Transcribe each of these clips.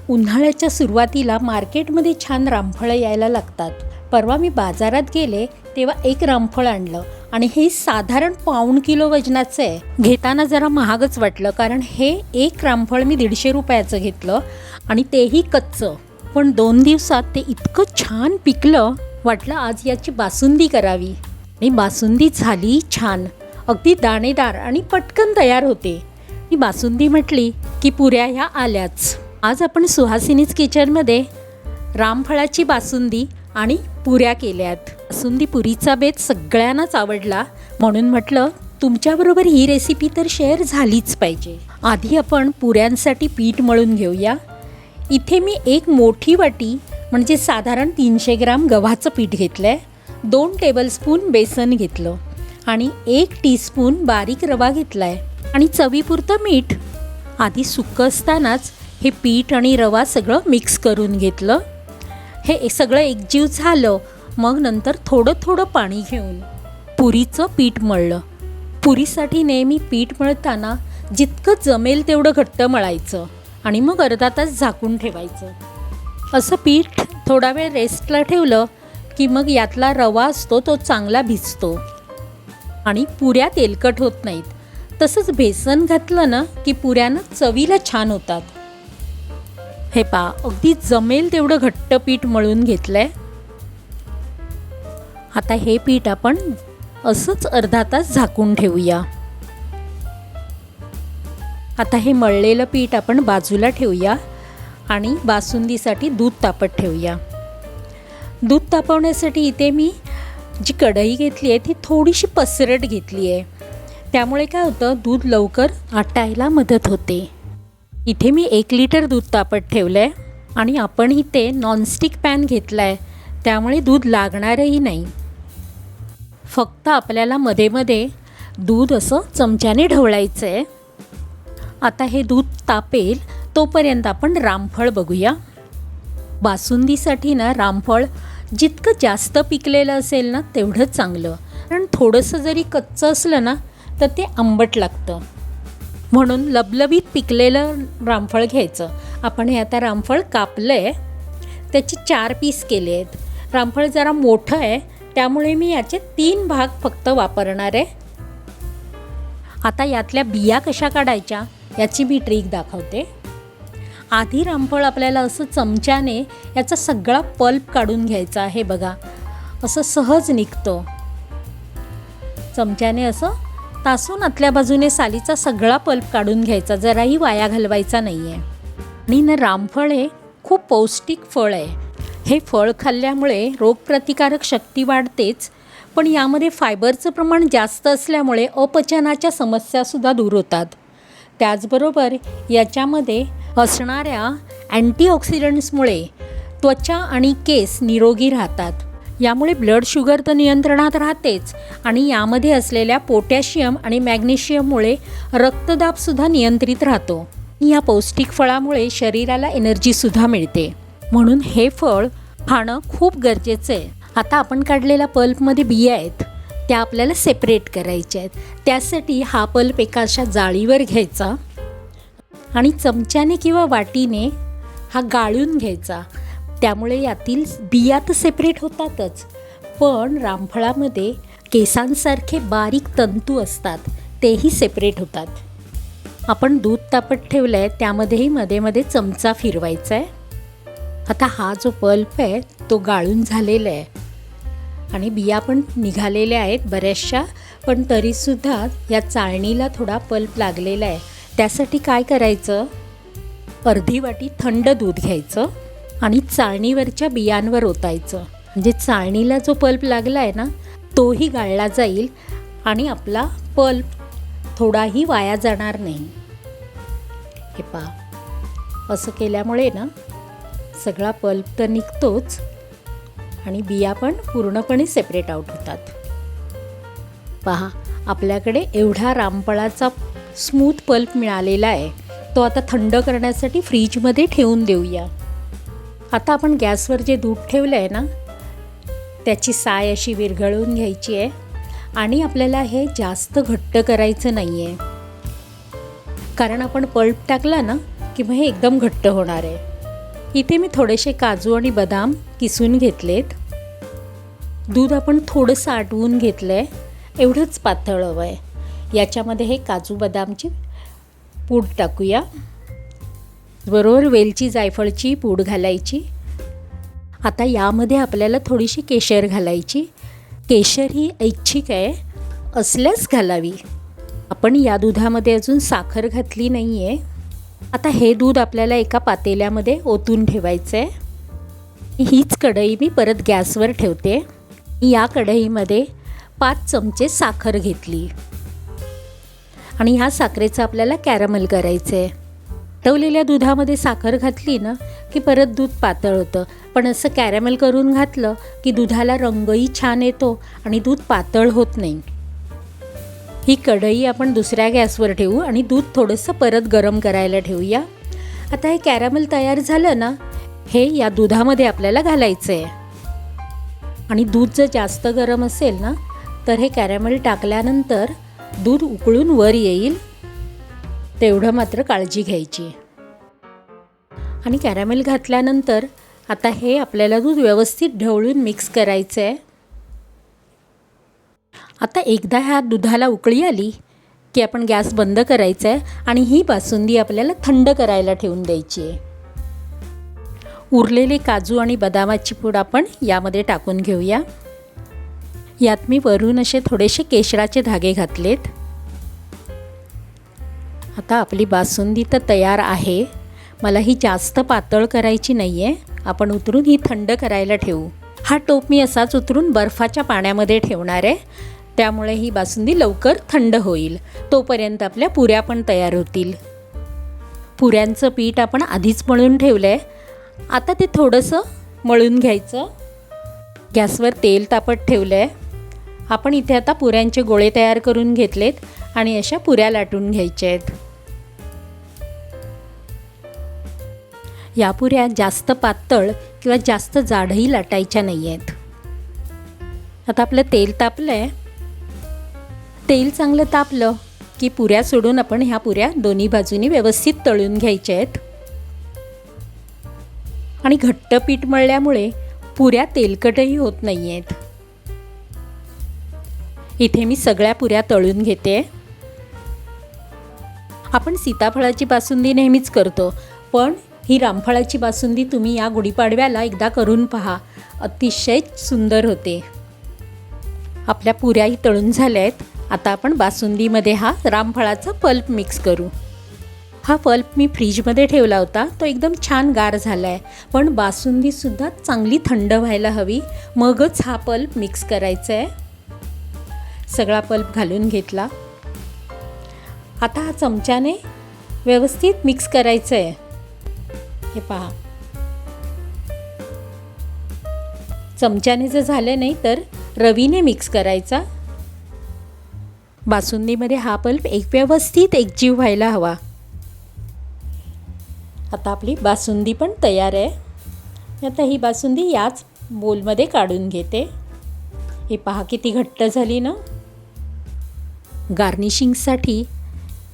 उन्हाळ्याच्या सुरुवातीला मार्केटमध्ये छान रामफळं यायला लागतात. परवा मी बाजारात गेले तेव्हा एक रामफळ आणलं आणि हे साधारण पाऊण किलो वजनाचं आहे. घेताना जरा महागच वाटलं, कारण हे एक रामफळ मी 150 रुपयाचं घेतलं आणि तेही कच्चं. पण 2 दिवसात ते इतकं छान पिकलं, वाटलं आज याची बासुंदी करावी. आणि बासुंदी झाली छान, अगदी दाणेदार आणि पटकन तयार होते. मी बासुंदी म्हटली की पुऱ्या ह्या आल्याच. आज आपण सुहासिनीज किचनमध्ये रामफळाची बासुंदी आणि पुऱ्या केल्यात. बासुंदी पुरीचा बेत सगळ्यांनाच आवडला, म्हणून म्हटलं तुमच्याबरोबर ही रेसिपी तर शेअर झालीच पाहिजे. आधी आपण पुऱ्यांसाठी पीठ मळून घेऊया. इथे मी एक मोठी वाटी म्हणजे साधारण 300 ग्राम गव्हाचं पीठ घेतलं आहे, 2 टेबलस्पून बेसन घेतलं आणि 1 टीस्पून बारीक रवा घेतला आहे आणि चवीपुरतं मीठ. आधी सुकं असतानाच हे पीठ आणि रवा सगळं मिक्स करून घेतलं. हे सगळं एकजीव झालं, मग नंतर थोडं थोडं पाणी घेऊन पुरीचं पीठ मळलं. पुरीसाठी नेहमी पीठ मळताना जितकं जमेल तेवढं घट्ट मळायचं आणि मग अर्धा तास झाकून ठेवायचं. असं पीठ थोडा वेळ रेस्टला ठेवलं की मग यातला रवा असतो तो चांगला भिजतो आणि पुऱ्या तेलकट होत नाहीत. तसंच बेसन घातलं ना की पुऱ्यानं चवीला छान होतात. हे पहा, अगदी जमेल तेवढं घट्ट पीठ मळून घेतलं आहे. आता हे पीठ आपण असंच अर्धा तास झाकून ठेवूया. आता हे मळलेलं पीठ आपण बाजूला ठेवूया आणि बासुंदीसाठी दूध तापत ठेवूया. दूध तापवण्यासाठी इथे मी जी कढई घेतली आहे ती थोडीशी पसरट घेतली आहे, त्यामुळे काय होतं दूध लवकर आटायला मदत होते. इथे मी 1 लिटर दूध तापत ठेवलं आहे आणि आपण इथे नॉनस्टिक पॅन घेतला आहे, त्यामुळे दूध लागणारही नाही. फक्त आपल्याला मध्ये मध्ये दूध असं चमच्याने ढवळायचं आहे. आता हे दूध तापेल तोपर्यंत आपण रामफळ बघूया. बासुंदीसाठी ना रामफळ जितकं जास्त पिकलेलं असेल ना तेवढं चांगलं, कारण थोडंसं जरी कच्चं असलं ना तर ते आंबट लागतं. म्हणून लबलबीत पिकलेलं रामफळ घ्यायचं. आपण हे आता रामफळ कापलं आहे, त्याचे 4 पीस केले आहेत. रामफळ जरा मोठं आहे त्यामुळे मी याचे 3 भाग फक्त वापरणार आहे. आता यातल्या बिया कशा काढायच्या याची मी ट्रिक दाखवते. आधी रामफळ आपल्याला असं चमच्याने याचा सगळा पल्प काढून घ्यायचा आहे. बघा, असं सहज निघतं. चमच्याने असं तासून आतल्या बाजूने सालीचा सगळा पल्प काढून घ्यायचा, जराही वाया घालवायचा नाही आहे. आणि ना रामफळ हे खूप पौष्टिक फळ आहे. हे फळ खाल्ल्यामुळे रोगप्रतिकारक शक्ती वाढतेच, पण यामध्ये फायबरचं प्रमाण जास्त असल्यामुळे अपचनाच्या समस्यासुद्धा दूर होतात. त्याचबरोबर याच्यामध्ये असणाऱ्या अँटीऑक्सिडंट्समुळे त्वचा आणि केस निरोगी राहतात. यामुळे ब्लड शुगर तर नियंत्रणात राहतेच आणि यामध्ये असलेल्या पोटॅशियम आणि मॅग्नेशियममुळे रक्तदाबसुद्धा नियंत्रित राहतो. या पौष्टिक फळामुळे शरीराला एनर्जीसुद्धा मिळते, म्हणून हे फळ खाणं खूप गरजेचं आहे. आता आपण काढलेल्या पल्पमध्ये बिया आहेत, त्या आपल्याला सेपरेट करायच्या आहेत. त्यासाठी हा पल्प एका अशा जाळीवर घ्यायचा आणि चमच्याने किंवा वाटीने हा गाळून घ्यायचा. त्यामुळे यातील बिया तर सेपरेट होतातच, पण रामफळामध्ये केसांसारखे बारीक तंतू असतात, तेही सेपरेट होतात. आपण दूध तापत ठेवलं आहे त्यामध्येही मध्ये मध्ये चमचा फिरवायचा आहे. आता हा जो पल्प आहे तो गाळून झालेला आहे आणि बिया पण निघालेल्या आहेत बऱ्याचशा, पण तरीसुद्धा या चाळणीला थोडा पल्प लागलेला आहे. त्यासाठी काय करायचं, अर्धी वाटी थंड दूध घ्यायचं आणि चाळणीवरच्या बियांवर ओतायचं, म्हणजे चाळणीला जो पल्प लागला आहे ना तोही गाळला जाईल आणि आपला पल्प थोडाही वाया जाणार नाही. हे पहा, असं केल्यामुळे ना सगळा पल्प तर निघतोच आणि बिया पण पूर्णपणे सेपरेट आउट होतात. पहा, आपल्याकडे एवढा रामफळाचा स्मूथ पल्प मिळालेला आहे. तो आता थंड करण्यासाठी फ्रीजमध्ये ठेवून देऊया. आता आपण गॅसवर जे दूध ठेवलं आहे ना त्याची साय अशी विरघळून घ्यायची आहे आणि आपल्याला हे जास्त घट्ट करायचं नाही आहे, कारण आपण पल्प टाकला ना की मग हे एकदम घट्ट होणार आहे. इथे मी थोडेसे काजू आणि बदाम किसून घेतलेत. दूध आपण थोडंसं आटवून घेतलं आहे, एवढंच पातळ हवं आहे. याच्यामध्ये हे काजू बदामची पूड टाकूया. बरोबर वेलची जायफळची पूड घालायची. आता यामध्ये आपल्याला थोडीशी केशर घालायची. केशर ही ऐच्छिक आहे, असल्यास घालावी. आपण या दुधामध्ये अजून साखर घातली नाही आहे. आता हे दूध आपल्याला एका पातेल्यामध्ये ओतून ठेवायचं आहे. हीच कढई मी परत गॅसवर ठेवते. या कढईमध्ये 5 चमचे साखर घेतली आणि ह्या साखरेचं आपल्याला कॅरमल करायचं आहे. ठेवलेल्या दुधामध्ये साखर घातली ना की परत दूध पातळ होतं, पण असं कॅरमल करून घातलं की दुधाला रंगही छान येतो आणि दूध पातळ होत नाही. ही कढई आपण दुसऱ्या गॅसवर ठेवू आणि दूध थोडंसं परत गरम करायला ठेवूया. आता हे कॅरमल तयार झालं ना, हे या दुधामध्ये आपल्याला घालायचं आहे. आणि दूध जर जास्त गरम असेल ना तर हे कॅरमल टाकल्यानंतर दूध उकळून वर येईल, तेवढं मात्र काळजी घ्यायची. आणि कॅरमल घातल्यानंतर आता हे आपल्याला दूध व्यवस्थित ढवळून मिक्स करायचं आहे. आता एकदा ह्या दुधाला उकळी आली की आपण गॅस बंद करायचा आहे आणि ही बासुंदी आपल्याला थंड करायला ठेवून द्यायची आहे. उरलेले काजू आणि बदामाची पूड आपण यामध्ये टाकून घेऊया. यात मी वरून असे थोडेसे केशराचे धागे घातलेत. आता आपली बासुंदी तर तयार आहे. मला ही जास्त पातळ करायची नाही आहे. आपण उतरून ही थंड करायला ठेवू. हा टोप मी असाच उतरून बर्फाच्या पाण्यामध्ये ठेवणार आहे, त्यामुळे ही बासुंदी लवकर थंड होईल. तोपर्यंत आपल्या पुऱ्या पण तयार होतील. पुऱ्यांचं पीठ आपण आधीच मळून ठेवलं आहे. आता ते थोडंसं मळून घ्यायचं. गॅसवर तेल तापत ठेवलं आहे. आपण इथे आता पुऱ्यांचे गोळे तयार करून घेतलेत आणि अशा पुऱ्या लाटून घ्यायच्या आहेत. या पुऱ्या जास्त पातळ किंवा जास्त जाडही लाटायच्या नाही आहेत. आता आपलं तेल तापलं आहे. तेल चांगलं तापलं की पुऱ्या सोडून आपण ह्या पुऱ्या दोन्ही बाजूनी व्यवस्थित तळून घ्यायच्या आहेत. आणि घट्ट पीठ मळल्यामुळे पुऱ्या तेलकटही होत नाही आहेत. इथे मी सगळ्या पुऱ्या तळून घेते. आपण सीताफळाची बासुंदी नेहमीच करतो, पण ही रामफळाची बासुंदी तुम्ही या गुढीपाडव्याला एकदा करून पहा, अतिशय सुंदर होते. आपल्या पुऱ्याही तळून झाल्या आहेत. आता आपण बासुंदीमध्ये हा रामफळाचा पल्प मिक्स करू. हा पल्प मी फ्रीजमध्ये ठेवला होता, तो एकदम छान गार झाला आहे. पण बासुंदीसुद्धा चांगली थंड व्हायला हवी, मगच हा पल्प मिक्स करायचा आहे. सगळा पल्प घालून घेतला. आता हा चमच्याने व्यवस्थित मिक्स करायचं आहे. हे पहा, चमच्याने जर झालं नाही तर रवीने मिक्स करायचा. बासुंदीमध्ये हा पल्प व्यवस्थित एकजीव व्हायला हवा. आता आपली बासुंदी पण तयार आहे. आता ही बासुंदी याच बोलमध्ये काढून घेते. हे पहा किती घट्ट झाली ना. गार्निशिंगसाठी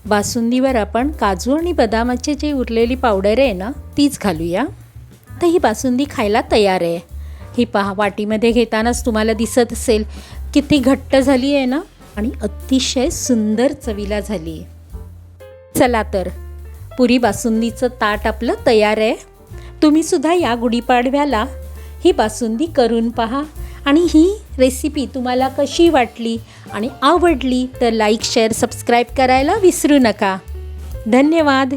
बासुंदीवर आपण काजू आणि बदामाचे जे उरलेली पावडर आहे ना, तीच घालूया. आता ही बासुंदी खायला तयार आहे. ही पहा, वाटीमध्ये घेतानाच तुम्हाला दिसत असेल किती घट्ट झाली आहे ना, आणि अतिशय सुंदर चवीला झाली. चला तर, पुरी बासुंदीचं ताट आपलं तयार आहे. तुम्हीसुद्धा या गुढीपाडव्याला ही बासुंदी करून पहा. आणि ही रेसिपी तुम्हाला कशी वाटली आणि आवडली तर लाईक, शेअर, सबस्क्राईब करायला विसरू नका. धन्यवाद.